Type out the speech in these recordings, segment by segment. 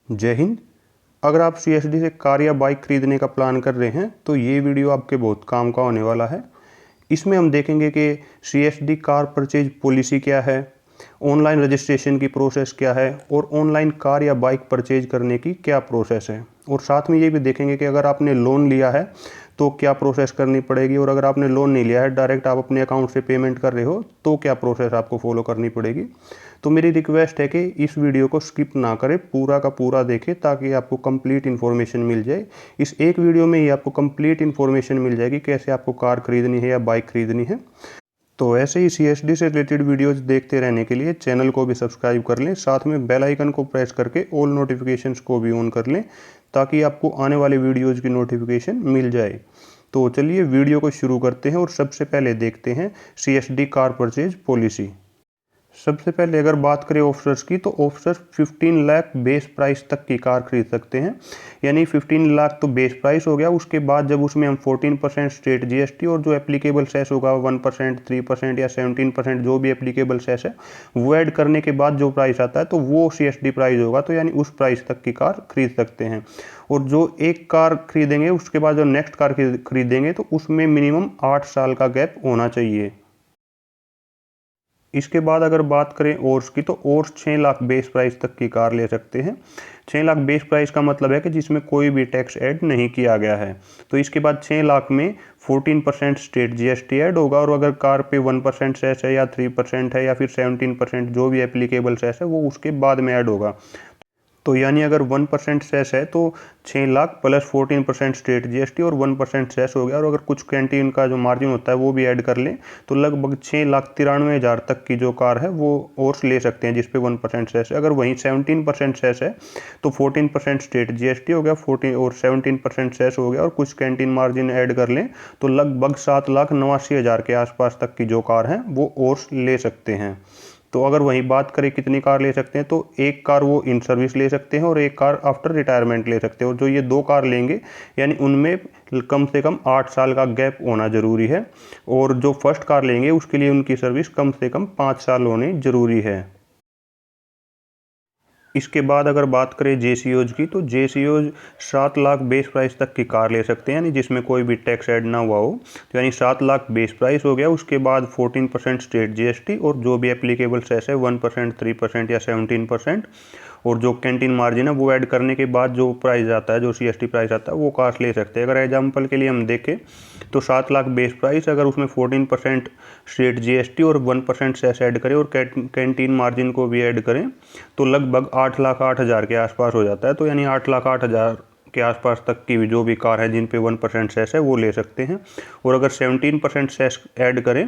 जय हिंद। अगर आप सीएसडी से कार या बाइक खरीदने का प्लान कर रहे हैं तो ये वीडियो आपके बहुत काम का होने वाला है। इसमें हम देखेंगे कि सीएसडी कार परचेज पॉलिसी क्या है, ऑनलाइन रजिस्ट्रेशन की प्रोसेस क्या है और ऑनलाइन कार या बाइक परचेज करने की क्या प्रोसेस है। और साथ में ये भी देखेंगे कि अगर आपने लोन लिया है तो क्या प्रोसेस करनी पड़ेगी, और अगर आपने लोन नहीं लिया है, डायरेक्ट आप अपने अकाउंट से पेमेंट कर रहे हो, तो क्या प्रोसेस आपको फॉलो करनी पड़ेगी। तो मेरी रिक्वेस्ट है कि इस वीडियो को स्किप ना करें, पूरा का पूरा देखें ताकि आपको कंप्लीट इन्फॉर्मेशन मिल जाए। इस एक वीडियो में ही आपको कंप्लीट इन्फॉर्मेशन मिल जाएगी कैसे आपको कार खरीदनी है या बाइक खरीदनी है। तो ऐसे ही सीएसडी से रिलेटेड वीडियोस देखते रहने के लिए चैनल को भी सब्सक्राइब कर लें, साथ में बेल आइकन को प्रेस करके ऑल नोटिफिकेशंस को भी ऑन कर लें ताकि आपको आने वाले वीडियोज़ की नोटिफिकेशन मिल जाए। तो चलिए वीडियो को शुरू करते हैं और सबसे पहले देखते हैं सीएसडी कार परचेज पॉलिसी। सबसे पहले अगर बात करें ऑफिसर्स की, तो ऑफिसर्स 15 लाख बेस प्राइस तक की कार खरीद सकते हैं। यानी 15 लाख तो बेस प्राइस हो गया। उसके बाद जब उसमें हम 14% स्टेट जीएसटी और जो एप्लीकेबल सेस होगा 1%, 3% या 17% जो भी एप्लीकेबल सेस है वो ऐड करने के बाद जो प्राइस आता है तो वो सीएसडी प्राइस होगा। तो यानी उस प्राइस तक की कार खरीद सकते हैं। और जो एक कार खरीदेंगे उसके बाद जो नेक्स्ट कार खरीदेंगे तो उसमें मिनिमम 8 साल का गैप होना चाहिए। इसके बाद अगर बात करें ओर्स की, तो ओर्स 6 लाख बेस प्राइस तक की कार ले सकते हैं। 6 लाख बेस प्राइस का मतलब है कि जिसमें कोई भी टैक्स ऐड नहीं किया गया है। तो इसके बाद 6 लाख में 14% स्टेट जीएसटी ऐड होगा, और अगर कार पे 1% सेस है या 3% है या फिर 17% जो भी एप्लीकेबल सेस है वो उसके बाद में ऐड होगा। तो यानी अगर 1% सेस है तो 6 लाख प्लस 14% स्टेट जीएसटी और 1% सेस हो गया। और अगर कुछ कैंटीन का जो मार्जिन होता है वो भी ऐड कर लें तो लगभग 6,93,000 तक की जो कार है वो और ले सकते हैं, जिसपे 1% सेस है। अगर वहीं 17% सेस है तो 14% स्टेट जीएसटी हो गया, 14 और 17% सेस हो गया, और कुछ कैंटीन मार्जिन ऐड कर लें तो लगभग 7,89,000 के आसपास तक की जो कार है वो और ले सकते हैं। तो अगर वहीं बात करें कितनी कार ले सकते हैं, तो एक कार वो इन सर्विस ले सकते हैं और एक कार आफ्टर रिटायरमेंट ले सकते हैं। और जो ये 2 कार लेंगे यानी उनमें कम से कम 8 साल का गैप होना ज़रूरी है। और जो फर्स्ट कार लेंगे उसके लिए उनकी सर्विस कम से कम 5 साल होनी ज़रूरी है। इसके बाद अगर बात करें जेसीओज की, तो जेसीओज 7 लाख बेस प्राइस तक की कार ले सकते हैं, यानी जिसमें कोई भी टैक्स ऐड ना हुआ हो। तो यानी 7 लाख बेस प्राइस हो गया। उसके बाद 14% स्टेट जीएसटी और जो भी एप्लीकेबल सेस है 1%, 3% या 17%, और जो कैंटीन मार्जिन है वो ऐड करने के बाद जो प्राइस आता है, जो सीएसटी प्राइस आता है, वो कार ले सकते हैं। अगर एग्जांपल के लिए हम देखें तो 7 लाख बेस प्राइस, अगर उसमें 14% स्टेट जीएसटी और 1% सेस ऐड करें और कैंटीन मार्जिन को भी ऐड करें तो लगभग 8,08,000 के आसपास हो जाता है। तो यानी 8,08,000 के आसपास तक की जो भी कार है जिन पे 1% सेस है वो ले सकते हैं। और अगर 17% सेस ऐड करें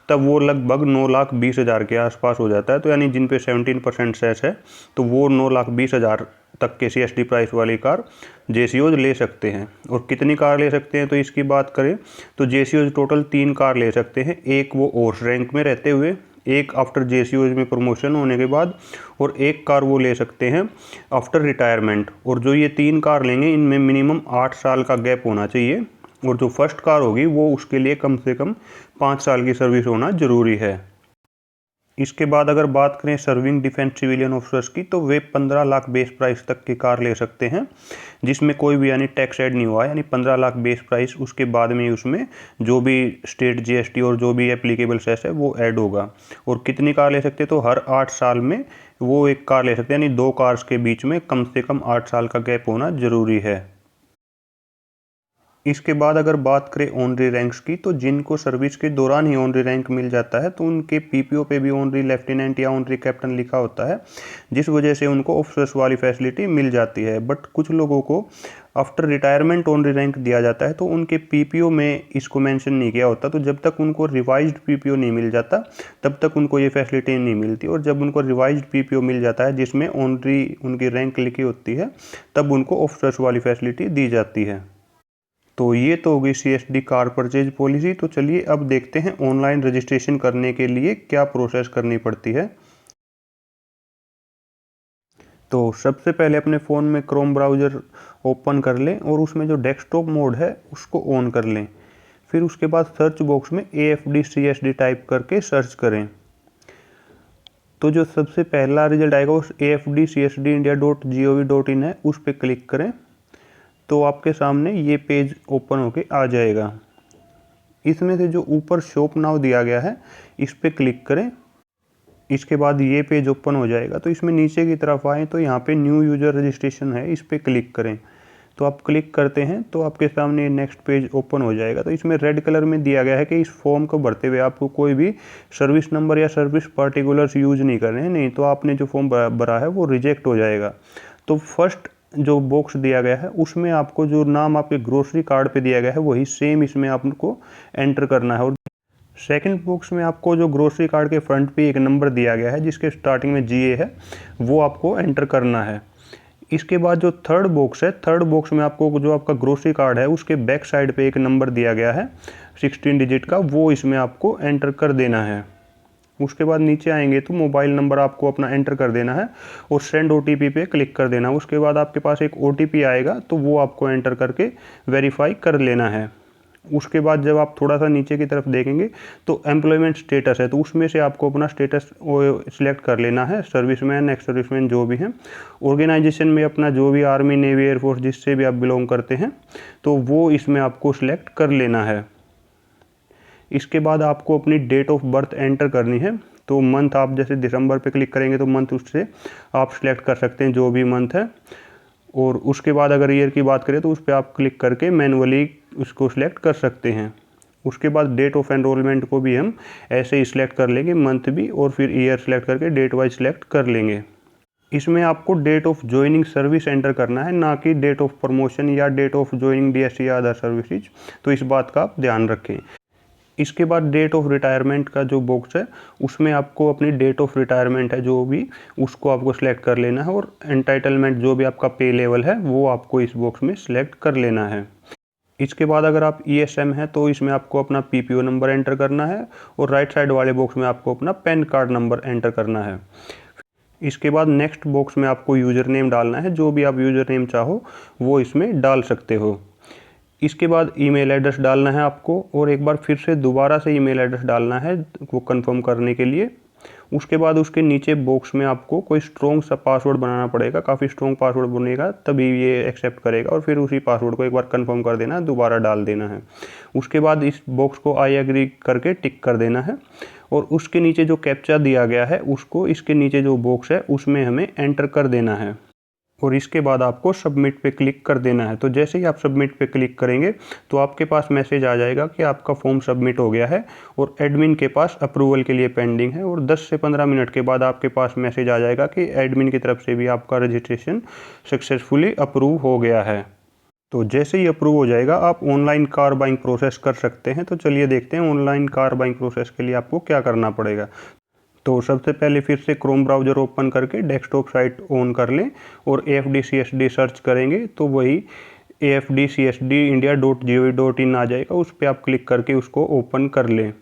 तब वो लगभग 9,20,000 के आसपास हो जाता है। तो यानी जिन पे 17% सेस है तो वो 9,20,000 तक के सीएसडी प्राइस वाली कार जेसीओज ले सकते हैं। और कितनी कार ले सकते हैं तो इसकी बात करें तो जेसीओज टोटल 3 कार ले सकते हैं। एक वो ओर्स रैंक में रहते हुए, एक आफ्टर जेसीओज में प्रमोशन होने के बाद, और एक कार वो ले सकते हैं आफ्टर रिटायरमेंट। और जो ये 3 कार लेंगे इनमें मिनिमम 8 साल का गैप होना चाहिए। और जो फर्स्ट कार होगी वो उसके लिए कम से कम 5 साल की सर्विस होना ज़रूरी है। इसके बाद अगर बात करें सर्विंग डिफेंस सिविलियन ऑफिसर्स की, तो वे 15 लाख बेस प्राइस तक की कार ले सकते हैं, जिसमें कोई भी यानी टैक्स ऐड नहीं हुआ, यानी 15 लाख बेस प्राइस। उसके बाद में उसमें जो भी स्टेट जीएसटी और जो भी एप्लीकेबल सेस है वो ऐड होगा। और कितनी कार ले सकते हैं तो हर 8 साल में वो एक कार ले सकते हैं, यानी 2 कार्स के बीच में कम से कम 8 साल का गैप होना ज़रूरी है। इसके बाद अगर बात करें ऑनरी रैंक्स की, तो जिनको सर्विस के दौरान ही ऑनरी रैंक मिल जाता है तो उनके पीपीओ पे भी ऑनरी लेफ्टिनेंट या ऑनरी कैप्टन लिखा होता है, जिस वजह से उनको ऑफिसर्स वाली फैसिलिटी मिल जाती है। बट कुछ लोगों को आफ्टर रिटायरमेंट ऑनरी रैंक दिया जाता है तो उनके पीपीओ में इसको मेंशन नहीं किया होता। तो जब तक उनको रिवाइज्ड पीपीओ नहीं मिल जाता तब तक उनको ये फैसिलिटी नहीं मिलती। और जब उनको रिवाइज्ड पीपीओ मिल जाता है जिसमें ऑनरी उनकी रैंक लिखी होती है तब उनको ऑफिसर्स वाली फैसिलिटी दी जाती है। तो ये तो होगी सीएसडी कार परचेज पॉलिसी। तो चलिए अब देखते हैं ऑनलाइन रजिस्ट्रेशन करने के लिए क्या प्रोसेस करनी पड़ती है। तो सबसे पहले अपने फ़ोन में क्रोम ब्राउज़र ओपन कर लें और उसमें जो डेस्कटॉप मोड है उसको ऑन कर लें। फिर उसके बाद सर्च बॉक्स में AFD CSD टाइप करके सर्च करें। तो जो सबसे पहला रिजल्ट आएगा उस afdcsdindia.gov.in है, उस पर क्लिक करें तो आपके सामने ये पेज ओपन होके आ जाएगा। इसमें से जो ऊपर शॉप नाउ दिया गया है इस पर क्लिक करें। इसके बाद ये पेज ओपन हो जाएगा। तो इसमें नीचे की तरफ आए तो यहाँ पे न्यू यूज़र रजिस्ट्रेशन है, इस पर क्लिक करें। तो आप क्लिक करते हैं तो आपके सामने नेक्स्ट पेज ओपन हो जाएगा। तो इसमें रेड कलर में दिया गया है कि इस फॉर्म को भरते हुए आपको कोई भी सर्विस नंबर या सर्विस पर्टिकुलर्स यूज़ नहीं करने हैं, नहीं तो आपने जो फॉर्म भरा है वो रिजेक्ट हो जाएगा। तो फर्स्ट जो बॉक्स दिया गया है उसमें आपको जो नाम आपके ग्रोसरी कार्ड पे दिया गया है वही सेम इसमें आपको एंटर करना है। और सेकंड बॉक्स में आपको जो ग्रोसरी कार्ड के फ्रंट पे एक नंबर दिया गया है जिसके स्टार्टिंग में GA है वो आपको एंटर करना है। इसके बाद जो थर्ड बॉक्स है, थर्ड बॉक्स में आपको जो आपका ग्रोसरी कार्ड है उसके बैक साइड पे एक नंबर दिया गया है 16 डिजिट का, वो इसमें आपको एंटर कर देना है। उसके बाद नीचे आएंगे तो मोबाइल नंबर आपको अपना एंटर कर देना है और सेंड OTP पे क्लिक कर देना। उसके बाद आपके पास एक OTP आएगा तो वो आपको एंटर करके वेरीफाई कर लेना है। उसके बाद जब आप थोड़ा सा नीचे की तरफ देखेंगे तो एम्प्लॉयमेंट स्टेटस है, तो उसमें से आपको अपना स्टेटस सिलेक्ट कर लेना है, सर्विसमैन, एक्स सर्विसमैन जो भी हैं। ऑर्गेनाइजेशन में अपना जो भी आर्मी, नेवी, एयरफोर्स जिससे भी आप बिलोंग करते हैं तो वो इसमें आपको सिलेक्ट कर लेना है। इसके बाद आपको अपनी डेट ऑफ बर्थ एंटर करनी है। तो मंथ आप जैसे दिसंबर पे क्लिक करेंगे तो मंथ उससे आप सिलेक्ट कर सकते हैं जो भी मंथ है। और उसके बाद अगर ईयर की बात करें तो उस पर आप क्लिक करके मैनुअली उसको सिलेक्ट कर सकते हैं। उसके बाद डेट ऑफ एनरोलमेंट को भी हम ऐसे ही सिलेक्ट कर लेंगे, मंथ भी और फिर ईयर सिलेक्ट करके डेट वाइज सिलेक्ट कर लेंगे। इसमें आपको date of joining service enter करना है, ना कि डेट ऑफ प्रमोशन या डेट ऑफ ज्वाइनिंग DSC या अदर सर्विसेज, तो इस बात का आप ध्यान रखें। इसके बाद डेट ऑफ रिटायरमेंट का जो बॉक्स है उसमें आपको अपनी डेट ऑफ रिटायरमेंट है जो भी उसको आपको सिलेक्ट कर लेना है और एंटाइटलमेंट जो भी आपका पे लेवल है वो आपको इस बॉक्स में सिलेक्ट कर लेना है। इसके बाद अगर आप ESM है तो इसमें आपको अपना PPO नंबर एंटर करना है और राइट साइड वाले बॉक्स में आपको अपना पैन कार्ड नंबर एंटर करना है। इसके बाद नेक्स्ट बॉक्स में आपको यूज़र नेम डालना है, जो भी आप यूज़र नेम चाहो वो इसमें डाल सकते हो। इसके बाद ईमेल एड्रेस डालना है आपको और एक बार फिर से दोबारा से ईमेल एड्रेस डालना है वो कंफर्म करने के लिए। उसके बाद उसके नीचे बॉक्स में आपको कोई स्ट्रॉन्ग सा पासवर्ड बनाना पड़ेगा, काफ़ी स्ट्रॉन्ग पासवर्ड बनेगा तभी ये एक्सेप्ट करेगा। और फिर उसी पासवर्ड को एक बार कंफर्म कर देना है, दोबारा डाल देना है। उसके बाद इस बॉक्स को आई एग्री करके टिक कर देना है और उसके नीचे जो कैप्चा दिया गया है उसको इसके नीचे जो बॉक्स है उसमें हमें एंटर कर देना है और इसके बाद आपको सबमिट पे क्लिक कर देना है। तो जैसे ही आप सबमिट पे क्लिक करेंगे तो आपके पास मैसेज आ जाएगा कि आपका फॉर्म सबमिट हो गया है और एडमिन के पास अप्रूवल के लिए पेंडिंग है। और 10 से 15 मिनट के बाद आपके पास मैसेज आ जाएगा कि एडमिन की तरफ से भी आपका रजिस्ट्रेशन सक्सेसफुली अप्रूव हो गया है। तो जैसे ही अप्रूव हो जाएगा आप ऑनलाइन कार बाइंग प्रोसेस कर सकते हैं। तो चलिए देखते हैं ऑनलाइन कार बाइंग प्रोसेस के लिए आपको क्या करना पड़ेगा। तो सबसे पहले फिर से क्रोम ब्राउज़र ओपन करके डेस्कटॉप साइट ऑन कर लें और AFDCSD सर्च करेंगे तो वही afdcsdindia.gov.in आ जाएगा, उस पर आप क्लिक करके उसको ओपन कर लें।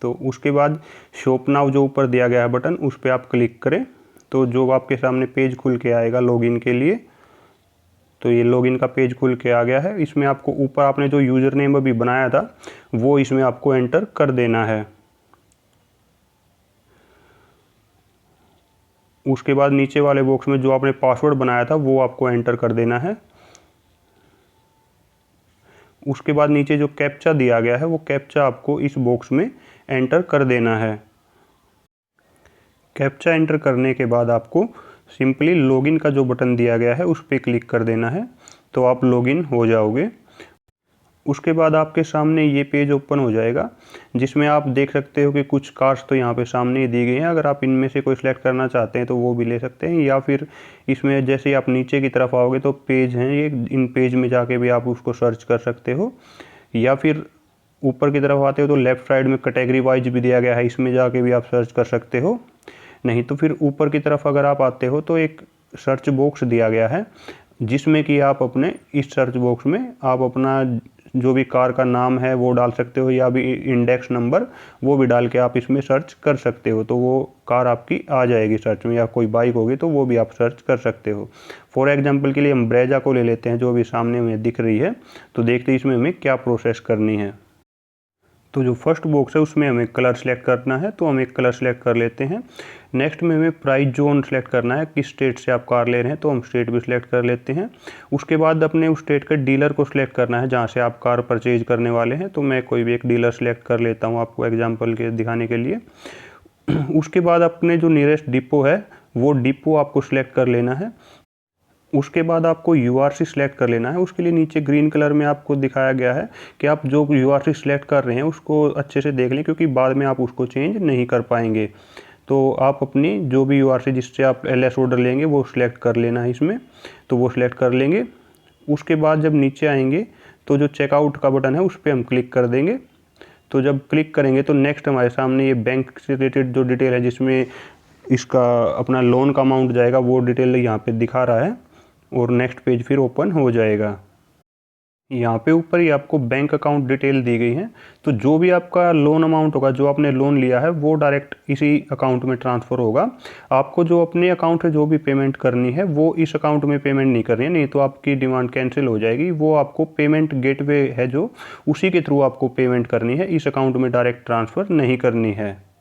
तो उसके बाद शॉप नाउ जो ऊपर दिया गया है बटन उस पर आप क्लिक करें तो जो आपके सामने पेज खुल के आएगा लॉगिन के लिए। तो ये लॉगिन का पेज खुल के आ गया है। इसमें आपको ऊपर आपने जो यूज़र नेम अभी बनाया था वो इसमें आपको एंटर कर देना है। उसके बाद नीचे वाले बॉक्स में जो आपने पासवर्ड बनाया था वो आपको एंटर कर देना है। उसके बाद नीचे जो कैप्चा दिया गया है वो कैप्चा आपको इस बॉक्स में एंटर कर देना है। कैप्चा एंटर करने के बाद आपको सिंपली लॉगिन का जो बटन दिया गया है उस पर क्लिक कर देना है तो आप लॉगिन हो जाओगे। उसके बाद आपके सामने ये पेज ओपन हो जाएगा जिसमें आप देख सकते हो कि कुछ कार्स तो यहाँ पे सामने ही दी गई हैं। अगर आप इनमें से कोई सिलेक्ट करना चाहते हैं तो वो भी ले सकते हैं, या फिर इसमें जैसे ही आप नीचे की तरफ आओगे तो पेज हैं ये, इन पेज में जाके भी आप उसको सर्च कर सकते हो। या फिर ऊपर की तरफ आते हो तो लेफ़्ट साइड में कैटेगरी वाइज भी दिया गया है, इसमें जाके भी आप सर्च कर सकते हो। नहीं तो फिर ऊपर की तरफ अगर आप आते हो तो एक सर्च बॉक्स दिया गया है जिसमें कि आप अपने इस सर्च बॉक्स में आप अपना जो भी कार का नाम है वो डाल सकते हो या भी इंडेक्स नंबर वो भी डाल के आप इसमें सर्च कर सकते हो। तो वो कार आपकी आ जाएगी सर्च में, या कोई बाइक होगी तो वो भी आप सर्च कर सकते हो। फॉर एग्जांपल के लिए हम ब्रेजा को ले लेते हैं जो भी सामने में दिख रही है। तो देखते हैं इसमें हमें क्या प्रोसेस करनी है। तो जो फर्स्ट बॉक्स है उसमें हमें कलर सेलेक्ट करना है, तो हम एक कलर सेलेक्ट कर लेते हैं। नेक्स्ट में हमें प्राइस जोन सेलेक्ट करना है, किस स्टेट से आप कार ले रहे हैं, तो हम स्टेट भी सिलेक्ट कर लेते हैं। उसके बाद अपने उस स्टेट के डीलर को सिलेक्ट करना है जहाँ से आप कार परचेज करने वाले हैं। तो मैं कोई भी एक डीलर सेलेक्ट कर लेता हूँ आपको एग्जाम्पल के दिखाने के लिए। उसके बाद अपने जो नियरेस्ट डिपो है वो डिपो आपको सिलेक्ट कर लेना है। उसके बाद आपको यूआरसी सिलेक्ट कर लेना है। उसके लिए नीचे ग्रीन कलर में आपको दिखाया गया है कि आप जो यूआरसी सिलेक्ट कर रहे हैं उसको अच्छे से देख लें, क्योंकि बाद में आप उसको चेंज नहीं कर पाएंगे। तो आप अपनी जो भी यूआरसी जिससे आप एलएस ऑर्डर लेंगे वो सिलेक्ट कर लेना है इसमें, तो वो सिलेक्ट कर लेंगे। उसके बाद जब नीचे आएंगे तो जो चेकआउट का बटन है उस पर हम क्लिक कर देंगे। तो जब क्लिक करेंगे तो नेक्स्ट हमारे सामने ये बैंक से रिलेटेड जो डिटेल है जिसमें इसका अपना लोन का अमाउंट जाएगा वो डिटेल यहाँ पे दिखा रहा है, और नेक्स्ट पेज फिर ओपन हो जाएगा। यहाँ पे ऊपर ही आपको बैंक अकाउंट डिटेल दी गई है। तो जो भी आपका लोन अमाउंट होगा, जो आपने लोन लिया है, वो डायरेक्ट इसी अकाउंट में ट्रांसफ़र होगा। आपको जो अपने अकाउंट से जो भी पेमेंट करनी है वो इस अकाउंट में पेमेंट नहीं करनी है, नहीं तो आपकी डिमांड कैंसिल हो जाएगी। वो आपको पेमेंट गेटवे है जो उसी के थ्रू आपको पेमेंट करनी है, इस अकाउंट में डायरेक्ट ट्रांसफ़र नहीं करनी है।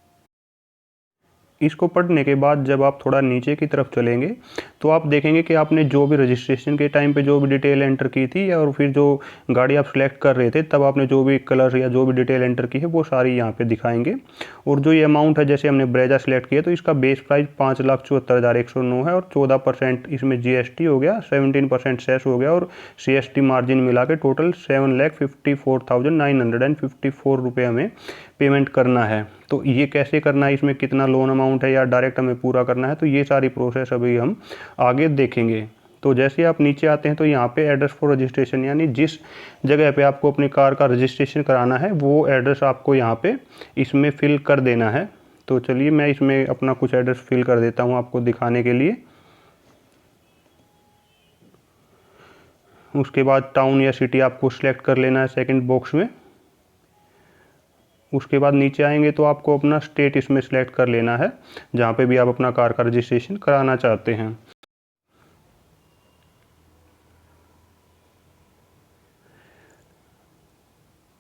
इसको पढ़ने के बाद जब आप थोड़ा नीचे की तरफ चलेंगे तो आप देखेंगे कि आपने जो भी रजिस्ट्रेशन के टाइम पे जो भी डिटेल एंटर की थी, और फिर जो गाड़ी आप सिलेक्ट कर रहे थे तब आपने जो भी कलर या जो भी डिटेल एंटर की है वो सारी यहाँ पे दिखाएंगे। और जो ये अमाउंट है, जैसे हमने ब्रेजा सिलेक्ट किया तो इसका बेस प्राइस 5,74,109 है, और 14% इसमें जीएसटी हो गया, 17% सेस हो गया, और सीएसटी मार्जिन मिला के टोटल 7,54,954 रुपये हमें पेमेंट करना है। तो ये कैसे करना है, इसमें कितना लोन अमाउंट है या डायरेक्ट हमें पूरा करना है, तो ये सारी प्रोसेस अभी हम आगे देखेंगे। तो जैसे आप नीचे आते हैं तो यहाँ पे एड्रेस फॉर रजिस्ट्रेशन, यानी जिस जगह पे आपको अपनी कार का रजिस्ट्रेशन कराना है वो एड्रेस आपको यहाँ पे इसमें फिल कर देना है। तो चलिए मैं इसमें अपना कुछ एड्रेस फिल कर देता हूँ आपको दिखाने के लिए। उसके बाद टाउन या सिटी आपको सिलेक्ट कर लेना है सेकंड बॉक्स में। उसके बाद नीचे आएंगे तो आपको अपना स्टेट इसमें सिलेक्ट कर लेना है जहाँ पे भी आप अपना कार का रजिस्ट्रेशन कराना चाहते हैं।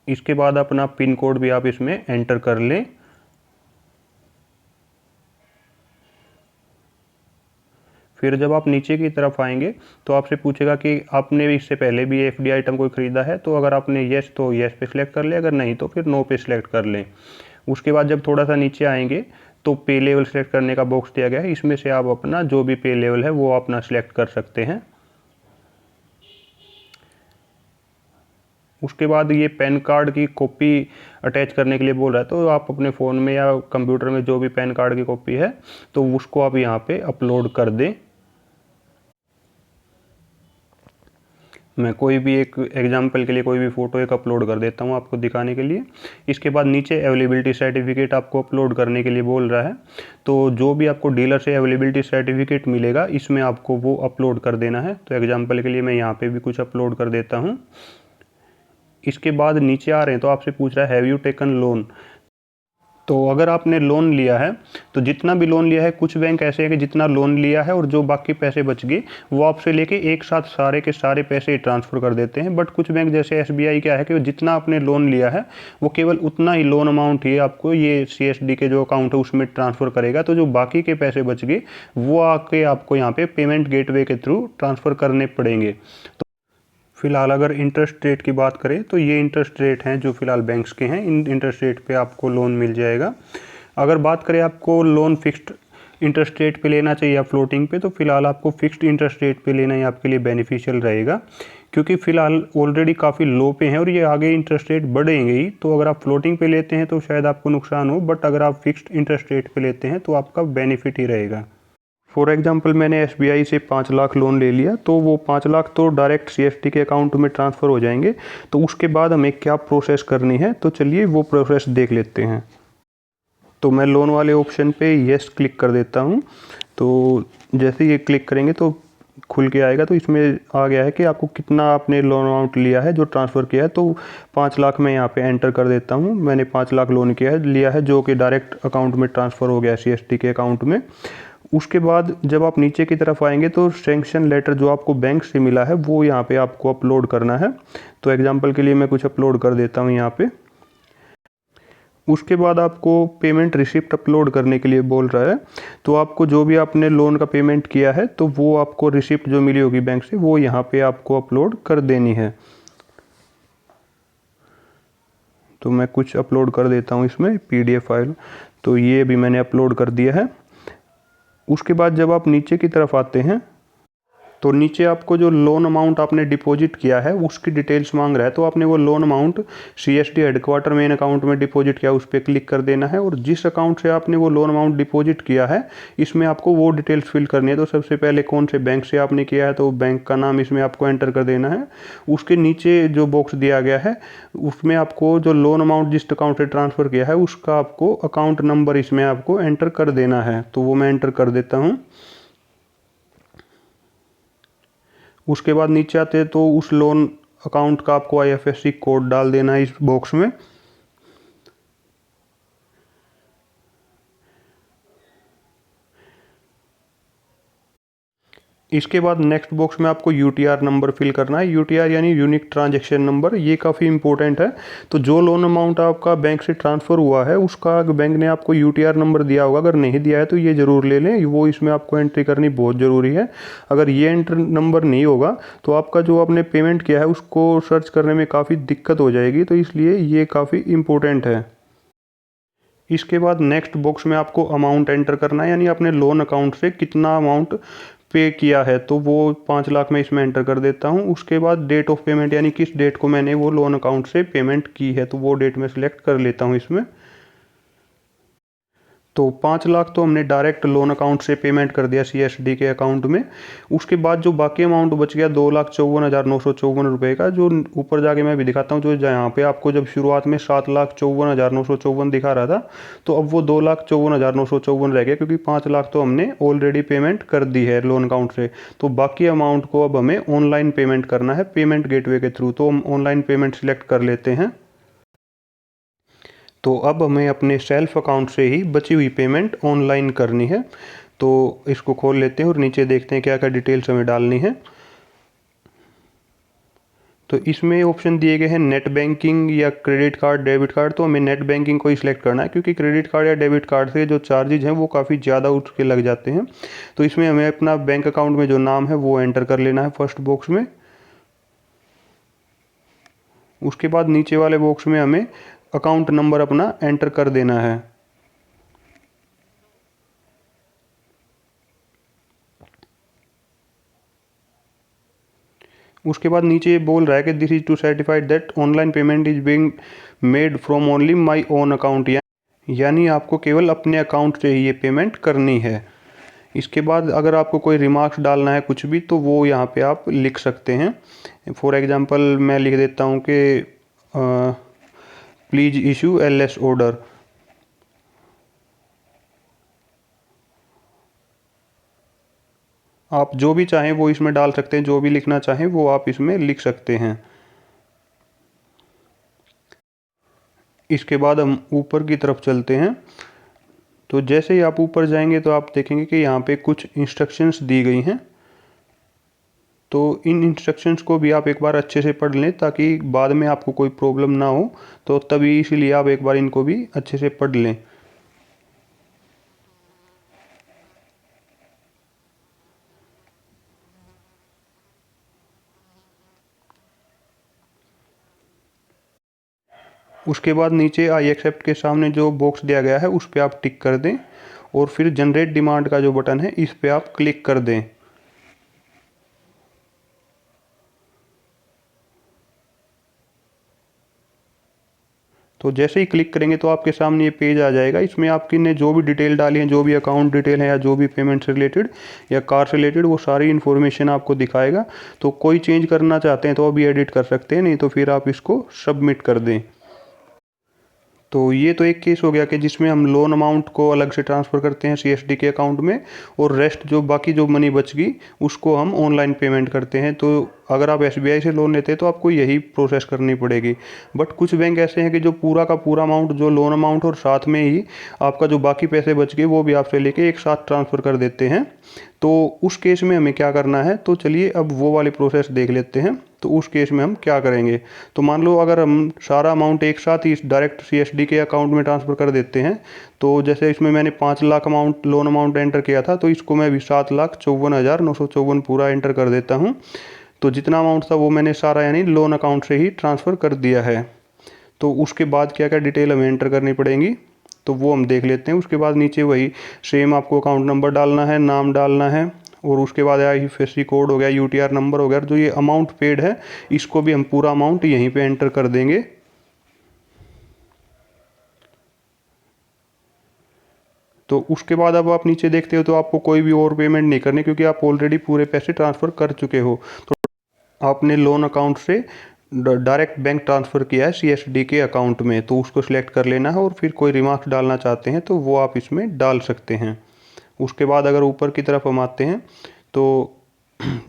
इसके बाद अपना पिन कोड भी आप इसमें एंटर कर लें। फिर जब आप नीचे की तरफ आएंगे तो आपसे पूछेगा कि आपने इससे पहले भी एफडी आइटम कोई ख़रीदा है, तो अगर आपने येस तो येस पे सिलेक्ट कर लें, अगर नहीं तो फिर नो पे सिलेक्ट कर लें। उसके बाद जब थोड़ा सा नीचे आएंगे तो पे लेवल सेलेक्ट करने का बॉक्स दिया गया है, इसमें से आप अपना जो भी पे लेवल है वो अपना सिलेक्ट कर सकते हैं। उसके बाद ये पैन कार्ड की कॉपी अटैच करने के लिए बोल रहा है, तो आप अपने फ़ोन में या कंप्यूटर में जो भी पैन कार्ड की कॉपी है तो उसको आप यहाँ पे अपलोड कर दें। मैं कोई भी एक एग्जांपल के लिए कोई भी फ़ोटो एक अपलोड कर देता हूँ आपको दिखाने के लिए। इसके बाद नीचे अवेलेबिलिटी सर्टिफिकेट आपको अपलोड करने के लिए बोल रहा है, तो जो भी आपको डीलर से अवेलेबिलिटी सर्टिफिकेट मिलेगा इसमें आपको वो अपलोड कर देना है। तो एग्जांपल के लिए मैं यहाँ पे भी कुछ अपलोड कर देता हूँ। इसके बाद नीचे आ रहे हैं तो आपसे पूछ रहा है हैव यू टेकन लोन। तो अगर आपने लोन लिया है तो जितना भी लोन लिया है, कुछ बैंक ऐसे हैं कि जितना लोन लिया है और जो बाकी पैसे बच गए वो आपसे लेके एक साथ सारे के सारे पैसे ट्रांसफ़र कर देते हैं। बट कुछ बैंक जैसे एसबीआई क्या है कि जितना आपने लोन लिया है वो केवल उतना ही लोन अमाउंट ही आपको ये सीएसडी के जो अकाउंट है उसमें ट्रांसफ़र करेगा। तो जो बाकी के पैसे बच गए वो आके आपको यहाँ पे पेमेंट गेटवे के थ्रू ट्रांसफ़र करने पड़ेंगे। फ़िलहाल अगर इंटरेस्ट रेट की बात करें तो ये इंटरेस्ट रेट हैं जो फ़िलहाल बैंक्स के हैं, इन इंटरेस्ट रेट पे आपको लोन मिल जाएगा। अगर बात करें आपको लोन फिक्स्ड इंटरेस्ट रेट पे लेना चाहिए या फ्लोटिंग पे, तो फ़िलहाल आपको फिक्स्ड इंटरेस्ट रेट पे लेना ही आपके लिए बेनिफिशियल रहेगा, क्योंकि फ़िलहाल ऑलरेडी काफ़ी लो पे हैं और ये आगे इंटरेस्ट रेट बढ़ेंगे ही। तो अगर आप फ्लोटिंग पे लेते हैं तो शायद आपको नुकसान हो, बट अगर आप फिक्स्ड इंटरेस्ट रेट पे लेते हैं तो आपका बेनिफिट ही रहेगा। फॉर एग्जांपल मैंने एसबीआई से 5 लाख लोन ले लिया, तो वो 5 लाख तो डायरेक्ट सीएसटी के अकाउंट में ट्रांसफ़र हो जाएंगे। तो उसके बाद हमें क्या प्रोसेस करनी है, तो चलिए वो प्रोसेस देख लेते हैं। तो मैं लोन वाले ऑप्शन पे येस क्लिक कर देता हूँ। तो जैसे ये क्लिक करेंगे तो खुल के आएगा। तो इसमें आ गया है कि आपको कितना आपने लोन अमाउंट लिया है जो ट्रांसफ़र किया है। तो 5 लाख मैं यहाँ पे एंटर कर देता हूँ। मैंने 5 लाख लोन लिया है जो कि डायरेक्ट अकाउंट में ट्रांसफ़र हो गया सीएसटी के अकाउंट में। उसके बाद जब आप नीचे की तरफ आएंगे तो सैंक्शन लेटर जो आपको बैंक से मिला है वो यहाँ पे आपको अपलोड करना है। तो एग्जांपल के लिए मैं कुछ अपलोड कर देता हूँ यहाँ पे। उसके बाद आपको पेमेंट रिसिप्ट अपलोड करने के लिए बोल रहा है। तो आपको जो भी आपने लोन का पेमेंट किया है तो वो आपको रिसिप्ट जो मिली होगी बैंक से वो यहाँ पे आपको अपलोड कर देनी है। तो मैं कुछ अपलोड कर देता हूँ इसमें PDF फाइल। तो ये भी मैंने अपलोड कर दिया है। उसके बाद जब आप नीचे की तरफ आते हैं तो नीचे आपको जो लोन अमाउंट आपने डिपॉजिट किया है उसकी डिटेल्स मांग रहा है। तो आपने वो loan amount CSD headquarter main account में डिपॉजिट किया, उस पर क्लिक कर देना है। और जिस अकाउंट से आपने वो लोन अमाउंट डिपॉजिट किया है इसमें आपको वो डिटेल्स फिल करनी है। तो सबसे पहले कौन से बैंक से आपने किया है तो बैंक का नाम इसमें आपको एंटर कर देना है। उसके नीचे जो बॉक्स दिया गया है उसमें आपको जो लोन अमाउंट जिस अकाउंट से ट्रांसफ़र किया है उसका आपको अकाउंट नंबर इसमें आपको एंटर कर देना है। तो वो मैं एंटर कर देता हूँ। उसके बाद नीचे आते हैं तो उस लोन अकाउंट का आपको IFSC कोड डाल देना है इस बॉक्स में। इसके बाद नेक्स्ट बॉक्स में आपको UTR नंबर फिल करना है। UTR यानी यूनिक ट्रांजैक्शन नंबर, ये काफ़ी इंपॉर्टेंट है। तो जो लोन अमाउंट आपका बैंक से ट्रांसफ़र हुआ है उसका बैंक ने आपको UTR नंबर दिया होगा, अगर नहीं दिया है तो ये ज़रूर ले लें, वो इसमें आपको एंट्री करनी बहुत ज़रूरी है। अगर ये एंट्री नंबर नहीं होगा तो आपका जो आपने पेमेंट किया है उसको सर्च करने में काफ़ी दिक्कत हो जाएगी, तो इसलिए ये काफ़ी इम्पोर्टेंट है। इसके बाद नेक्स्ट बॉक्स में आपको अमाउंट एंटर करना है, यानी अपने लोन अकाउंट से कितना अमाउंट पे किया है। तो वो 5 लाख में इसमें एंटर कर देता हूँ। उसके बाद डेट ऑफ पेमेंट यानी किस डेट को मैंने वो लोन अकाउंट से पेमेंट की है तो वो डेट मैं सिलेक्ट कर लेता हूँ इसमें। तो 5 लाख तो हमने डायरेक्ट लोन अकाउंट से पेमेंट कर दिया CSD के अकाउंट में। उसके बाद जो बाकी अमाउंट बच गया 2,54,954 रुपये का, जो ऊपर जाके मैं भी दिखाता हूँ, जो यहाँ पे आपको जब शुरुआत में 7,54,954 दिखा रहा था तो अब वो 2,54,954 रह गया, क्योंकि 5 लाख तो हमने ऑलरेडी पेमेंट कर दी है लोन अकाउंट से। तो बाकी अमाउंट को अब हमें ऑनलाइन पेमेंट करना है पेमेंट गेटवे के थ्रू। तो हम ऑनलाइन पेमेंट सिलेक्ट कर लेते हैं। तो अब हमें अपने सेल्फ अकाउंट से ही बची हुई पेमेंट ऑनलाइन करनी है। तो इसको खोल लेते हैं और नीचे देखते हैं क्या क्या डिटेल्स हमें डालनी है। तो इसमें ऑप्शन दिए गए हैं नेट बैंकिंग या क्रेडिट कार्ड, डेबिट कार्ड। तो हमें नेट बैंकिंग को ही सिलेक्ट करना है, क्योंकि क्रेडिट कार्ड या डेबिट कार्ड से जो चार्जेज हैं वो काफ़ी ज़्यादा उठ के लग जाते हैं। तो इसमें हमें अपना बैंक अकाउंट में जो नाम है वो एंटर कर लेना है फर्स्ट बॉक्स में। उसके बाद नीचे वाले बॉक्स में हमें अकाउंट नंबर अपना एंटर कर देना है। उसके बाद नीचे ये बोल रहा है कि this is to certified that online payment is being made from only my own account, यानी आपको केवल अपने अकाउंट से ही ये पेमेंट करनी है। इसके बाद अगर आपको कोई रिमार्क्स डालना है कुछ भी तो वो यहाँ पे आप लिख सकते हैं। फॉर एग्जांपल मैं लिख देता हूँ कि प्लीज़ इशू LS ऑर्डर। आप जो भी चाहें वो इसमें डाल सकते हैं, जो भी लिखना चाहें वो आप इसमें लिख सकते हैं। इसके बाद हम ऊपर की तरफ चलते हैं। तो जैसे ही आप ऊपर जाएंगे तो आप देखेंगे कि यहाँ पे कुछ इंस्ट्रक्शंस दी गई हैं। तो इन इंस्ट्रक्शंस को भी आप एक बार अच्छे से पढ़ लें ताकि बाद में आपको कोई प्रॉब्लम ना हो। तो तभी इसीलिए आप एक बार इनको भी अच्छे से पढ़ लें। उसके बाद नीचे आई एक्सेप्ट के सामने जो बॉक्स दिया गया है उस पर आप टिक कर दें और फिर जनरेट डिमांड का जो बटन है इस पर आप क्लिक कर दें। तो जैसे ही क्लिक करेंगे तो आपके सामने ये पेज आ जाएगा। इसमें आपकी ने जो भी डिटेल डाली है, जो भी अकाउंट डिटेल है या जो भी पेमेंट से रिलेटेड या कार से रिलेटेड, वो सारी इन्फॉर्मेशन आपको दिखाएगा। तो कोई चेंज करना चाहते हैं तो अभी एडिट कर सकते हैं, नहीं तो फिर आप इसको सबमिट कर दें। तो ये तो एक केस हो गया कि जिसमें हम लोन अमाउंट को अलग से ट्रांसफ़र करते हैं CSD के अकाउंट में, और रेस्ट जो बाकी जो मनी बच गई उसको हम ऑनलाइन पेमेंट करते हैं। तो अगर आप SBI से लोन लेते हैं तो आपको यही प्रोसेस करनी पड़ेगी। बट कुछ बैंक ऐसे हैं कि जो पूरा का पूरा अमाउंट, जो लोन अमाउंट और साथ में ही आपका जो बाकी पैसे बच गए वो भी आपसे लेके एक साथ ट्रांसफ़र कर देते हैं। तो उस केस में हमें क्या करना है, तो चलिए अब वो वाली प्रोसेस देख लेते हैं। तो उस केस में हम क्या करेंगे, तो मान लो अगर हम सारा अमाउंट एक साथ ही डायरेक्ट CSD के अकाउंट में ट्रांसफ़र कर देते हैं, तो जैसे इसमें मैंने 5 lakh amount loan amount enter किया था, तो इसको मैं अभी 7,54,954 पूरा एंटर कर देता हूँ। तो जितना अमाउंट था वो मैंने सारा यानी लोन अकाउंट से ही ट्रांसफ़र कर दिया है। तो उसके बाद क्या क्या डिटेल हमें एंटर करनी पड़ेंगी, तो वो हम देख लेते हैं। उसके बाद नीचे वही सेम आपको अकाउंट नंबर डालना है, नाम डालना है, और उसके बाद IFSC कोड हो गया, UTR नंबर हो गया। जो ये अमाउंट पेड है इसको भी हम पूरा अमाउंट यहीं पे एंटर कर देंगे। तो उसके बाद अब आप नीचे देखते हो तो आपको कोई भी और पेमेंट नहीं करनी, क्योंकि आप ऑलरेडी पूरे पैसे ट्रांसफ़र कर चुके हो। तो आपने लोन अकाउंट से डायरेक्ट बैंक ट्रांसफ़र किया है CSD के अकाउंट में, तो उसको सिलेक्ट कर लेना है, और फिर कोई रिमार्क्स डालना चाहते हैं तो वो आप इसमें डाल सकते हैं। उसके बाद अगर ऊपर की तरफ हम आते हैं तो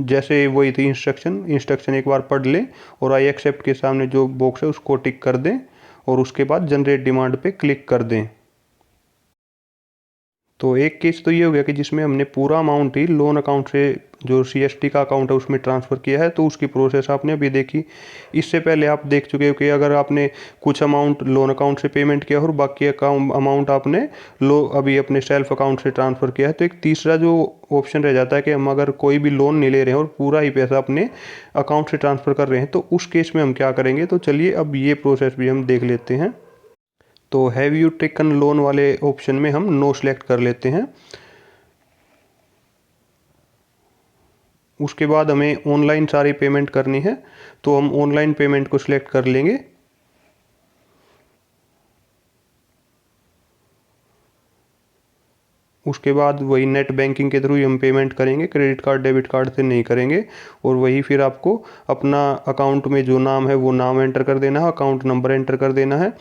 जैसे वही थी इंस्ट्रक्शन एक बार पढ़ लें, और आई एक्सेप्ट के सामने जो बॉक्स है उसको टिक कर दें, और उसके बाद जनरेट डिमांड पे क्लिक कर दें। तो एक केस तो ये हो गया कि जिसमें हमने पूरा अमाउंट ही लोन अकाउंट से जो CSD का अकाउंट है उसमें ट्रांसफ़र किया है, तो उसकी प्रोसेस आपने अभी देखी। इससे पहले आप देख चुके हो कि अगर आपने कुछ अमाउंट लोन अकाउंट से पेमेंट किया और बाकी अमाउंट आपने अभी अपने सेल्फ अकाउंट से ट्रांसफ़र किया है, तो एक तीसरा जो ऑप्शन रह जाता है कि हम अगर कोई भी लोन नहीं ले रहे हैं और पूरा ही पैसा अपने अकाउंट से ट्रांसफ़र कर रहे हैं, तो उस केस में हम क्या करेंगे। तो चलिए अब ये प्रोसेस भी हम देख लेते हैं। तो हैव यू टेकन लोन वाले ऑप्शन में हम नो सेलेक्ट कर लेते हैं। उसके बाद हमें ऑनलाइन सारी पेमेंट करनी है, तो हम ऑनलाइन पेमेंट को सिलेक्ट कर लेंगे। उसके बाद वही नेट बैंकिंग के थ्रू ही हम पेमेंट करेंगे, क्रेडिट कार्ड डेबिट कार्ड से नहीं करेंगे। और वही फिर आपको अपना अकाउंट में जो नाम है वो नाम एंटर कर देना है, अकाउंट नंबर एंटर कर देना है।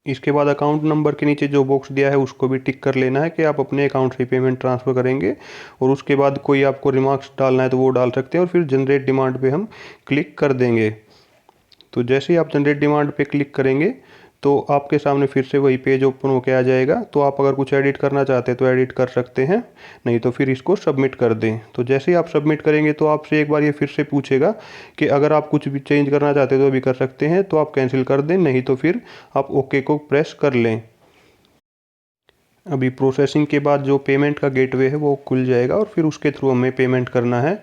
इसके बाद अकाउंट नंबर के नीचे जो बॉक्स दिया है उसको भी टिक कर लेना है कि आप अपने अकाउंट से पेमेंट ट्रांसफ़र करेंगे। और उसके बाद कोई आपको रिमार्क्स डालना है तो वो डाल सकते हैं, और फिर जनरेट डिमांड पे हम क्लिक कर देंगे। तो जैसे ही आप जनरेट डिमांड पे क्लिक करेंगे तो आपके सामने फिर से वही पेज ओपन होके आ जाएगा। तो आप अगर कुछ एडिट करना चाहते हैं तो एडिट कर सकते हैं, नहीं तो फिर इसको सबमिट कर दें। तो जैसे ही आप सबमिट करेंगे तो आपसे एक बार ये फिर से पूछेगा कि अगर आप कुछ भी चेंज करना चाहते हैं तो अभी कर सकते हैं, तो आप कैंसिल कर दें, नहीं तो फिर आप ओके को प्रेस कर लें। अभी प्रोसेसिंग के बाद जो पेमेंट का गेटवे है वो खुल जाएगा, और फिर उसके थ्रू हमें पेमेंट करना है।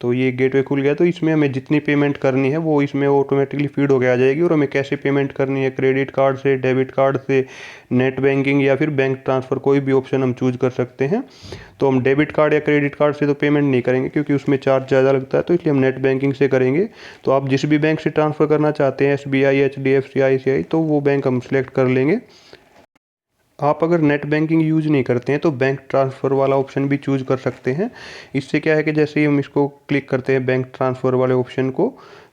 तो ये गेटवे खुल गया, तो इसमें हमें जितनी पेमेंट करनी है वो इसमें ऑटोमेटिकली फीड होके आ जाएगी। और हमें कैसे पेमेंट करनी है, क्रेडिट कार्ड से, डेबिट कार्ड से, नेट बैंकिंग या फिर बैंक ट्रांसफ़र, कोई भी ऑप्शन हम चूज कर सकते हैं। तो हम डेबिट कार्ड या क्रेडिट कार्ड से तो पेमेंट नहीं करेंगे क्योंकि उसमें चार्ज ज़्यादा लगता है, तो इसलिए हम नेट बैंकिंग से करेंगे। तो आप जिस भी बैंक से ट्रांसफ़र करना चाहते हैं, SBI, HDFC, ICICI, तो वो बैंक हम सेलेक्ट कर लेंगे। आप अगर नेट बैंकिंग यूज नहीं करते हैं तो बैंक ट्रांसफ़र वाला ऑप्शन भी चूज कर सकते हैं। इससे क्या है कि जैसे ही हम इसको क्लिक करते हैं बैंक ट्रांसफ़र वाले ऑप्शन को,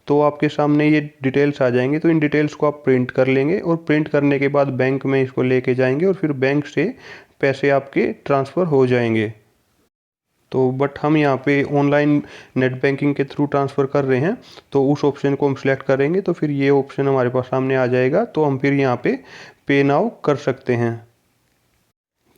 तो आपके सामने ये डिटेल्स आ जाएंगे। तो इन डिटेल्स को आप प्रिंट कर लेंगे, और प्रिंट करने के बाद बैंक में इसको लेके जाएंगे, और फिर बैंक से पैसे आपके ट्रांसफ़र हो जाएंगे। तो बट हम यहाँ पे ऑनलाइन नेट बैंकिंग के थ्रू ट्रांसफ़र कर रहे हैं, तो उस ऑप्शन को हम सिलेक्ट करेंगे, तो फिर ये ऑप्शन हमारे पास सामने आ जाएगा। तो हम फिर यहाँ पे नाउ कर सकते हैं।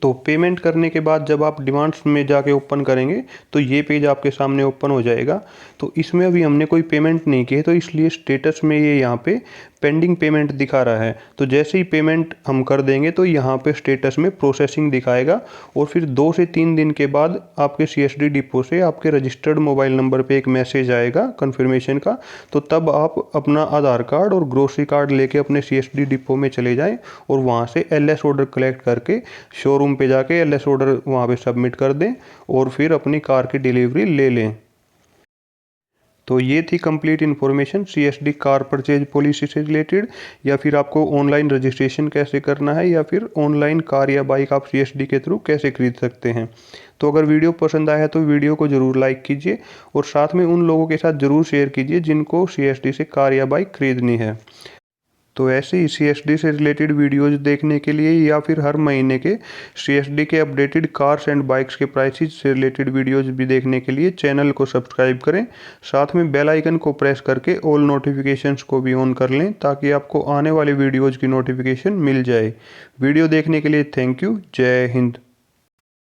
तो पेमेंट करने के बाद जब आप डिमांड्स में जाके ओपन करेंगे तो ये पेज आपके सामने ओपन हो जाएगा। तो इसमें अभी हमने कोई पेमेंट नहीं की है, तो इसलिए स्टेटस में ये यहाँ पे पेंडिंग पेमेंट दिखा रहा है। तो जैसे ही पेमेंट हम कर देंगे तो यहाँ पे स्टेटस में प्रोसेसिंग दिखाएगा, और फिर 2 से 3 दिन के बाद आपके CSD डिपो से आपके रजिस्टर्ड मोबाइल नंबर पे एक मैसेज आएगा कन्फर्मेशन का। तो तब आप अपना आधार कार्ड और ग्रोसरी कार्ड लेके अपने CSD डिपो में चले जाएं, और वहाँ से LS ऑर्डर कलेक्ट करके शोरूम पे जाके LS ऑर्डर वहाँ पे सबमिट कर दें, और फिर अपनी कार की डिलीवरी ले लें। तो ये थी complete information CSD car purchase policy से रिलेटेड, या फिर आपको ऑनलाइन रजिस्ट्रेशन कैसे करना है, या फिर ऑनलाइन कार या बाइक आप CSD के थ्रू कैसे खरीद सकते हैं। तो अगर वीडियो पसंद आया है तो वीडियो को ज़रूर लाइक कीजिए, और साथ में उन लोगों के साथ ज़रूर शेयर कीजिए जिनको CSD से कार या बाइक खरीदनी है। तो ऐसे ही CSD से रिलेटेड वीडियोज़ देखने के लिए या फिर हर महीने के CSD के अपडेटेड कार्स एंड बाइक्स के प्राइसेस से रिलेटेड वीडियोज़ भी देखने के लिए चैनल को सब्सक्राइब करें। साथ में बेल आइकन को प्रेस करके ऑल नोटिफिकेशंस को भी ऑन कर लें ताकि आपको आने वाले वीडियोज़ की नोटिफिकेशन मिल जाए। वीडियो देखने के लिए थैंक यू। जय हिंद।